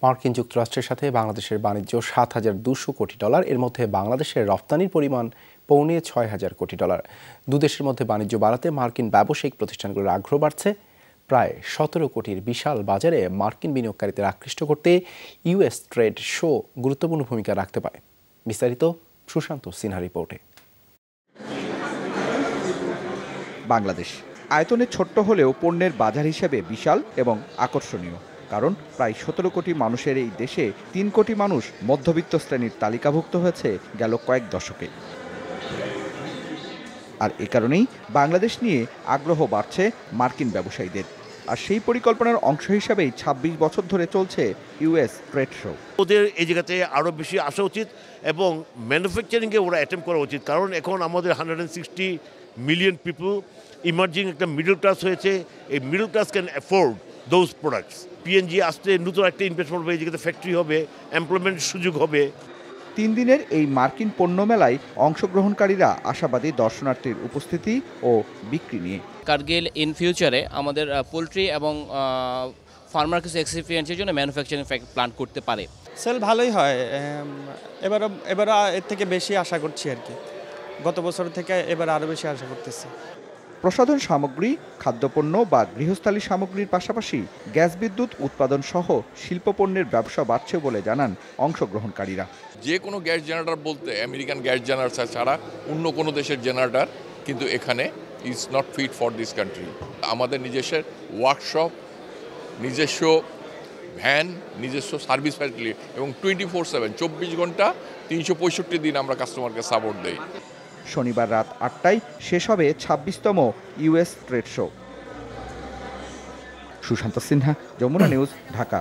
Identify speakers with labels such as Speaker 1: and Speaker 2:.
Speaker 1: মার্কিন যুক্তরাষ্ট্রের সাথে বাংলাদেশের বাণিজ্য $7,200 কোটি, এর মধ্যে বাংলাদেশের রপ্তানির পরিমাণ $6,500 কোটি। দুদেশের মধ্যে বাণিজ্য বাড়াতে মার্কিন ব্যবসায়িক প্রতিষ্ঠানগুলোর আগ্রহ বাড়ছে। প্রায় 17 কোটির বিশাল বাজারে মার্কিন বিনিয়োগকারীদের আকৃষ্ট করতে ইউএস ট্রেড শো গুরুত্বপূর্ণ ভূমিকা রাখতে পারে। বিস্তারিত সুশান্ত সিনহা রিপোর্টে।
Speaker 2: বাংলাদেশ আয়তনে ছোট্ট হলেও পণ্যের বাজার হিসেবে বিশাল এবং আকর্ষণীয়, কারণ প্রায় 17 কোটি মানুষের এই দেশে 3 কোটি মানুষ মধ্যবিত্ত শ্রেণীর তালিকাভুক্ত হয়েছে গেল কয়েক দশকে। আর এ কারণেই বাংলাদেশ নিয়ে আগ্রহ বাড়ছে মার্কিন ব্যবসায়ীদের। আর সেই পরিকল্পনার অংশ হিসাবেই 26 বছর ধরে চলছে ইউএস ট্রেড শো।
Speaker 3: ওদের এই জায়গাতে আরও বেশি আসা উচিত এবং ম্যানুফ্যাকচারিংয়ে ওরা অ্যাটেম্প করা উচিত, কারণ এখন আমাদের 160 মিলিয়ন পিপল, ইমার্জিং একটা মিডল ক্লাস হয়েছে। এই middle class can afford those products. PNG আসতে নতুন একটা ইনভেস্টমেন্ট হবে, এই জায়গাতে ফ্যাক্টরি হবে, এমপ্লয়মেন্টের সুযোগ হবে।
Speaker 2: 3 দিনের এই মার্কিন পণ্য মেলায় অংশগ্রহণকারীরা আশাবাদী দর্শনার্থীর উপস্থিতি ও বিক্রি নিয়ে।
Speaker 4: কার্গিল ইন ফিউচারে আমাদের পোলট্রি এবং ফার্মার কিছু এক্সপিরিয়েন্সের জন্য ম্যানুফ্যাকচারিং প্ল্যান করতে পারে।
Speaker 5: সেল ভালোই হয়, এবার এর থেকে বেশি আশা করছি আর কি। গত বছর থেকে এবার আরও বেশি আশা করতেছি।
Speaker 2: প্রসাধন সামগ্রী, খাদ্যপণ্য বা গৃহস্থালী সামগ্রীর পাশাপাশি গ্যাস বিদ্যুৎ উৎপাদন সহ শিল্পপণ্যের ব্যবসা বাড়ছে বলে জানান অংশগ্রহণকারীরা।
Speaker 6: যে কোনো গ্যাস জেনারেটর বলতে আমেরিকান গ্যাস জেনারেটর ছাড়া অন্য কোনো দেশের জেনারেটর কিন্তু এখানে is not fit for this country. আমাদের নিজস্ব ওয়ার্কশপ, নিজস্ব ভ্যান, নিজস্ব সার্ভিস ফ্যাসিলিটি এবং 24/7 24 ঘন্টা 365 দিন আমরা কাস্টমারকে সাপোর্ট দেই।
Speaker 2: শনিবার রাত 8টায় শেষ হবে 26তম US trade show. Sushanta Sinha, Jamuna news, Dhaka.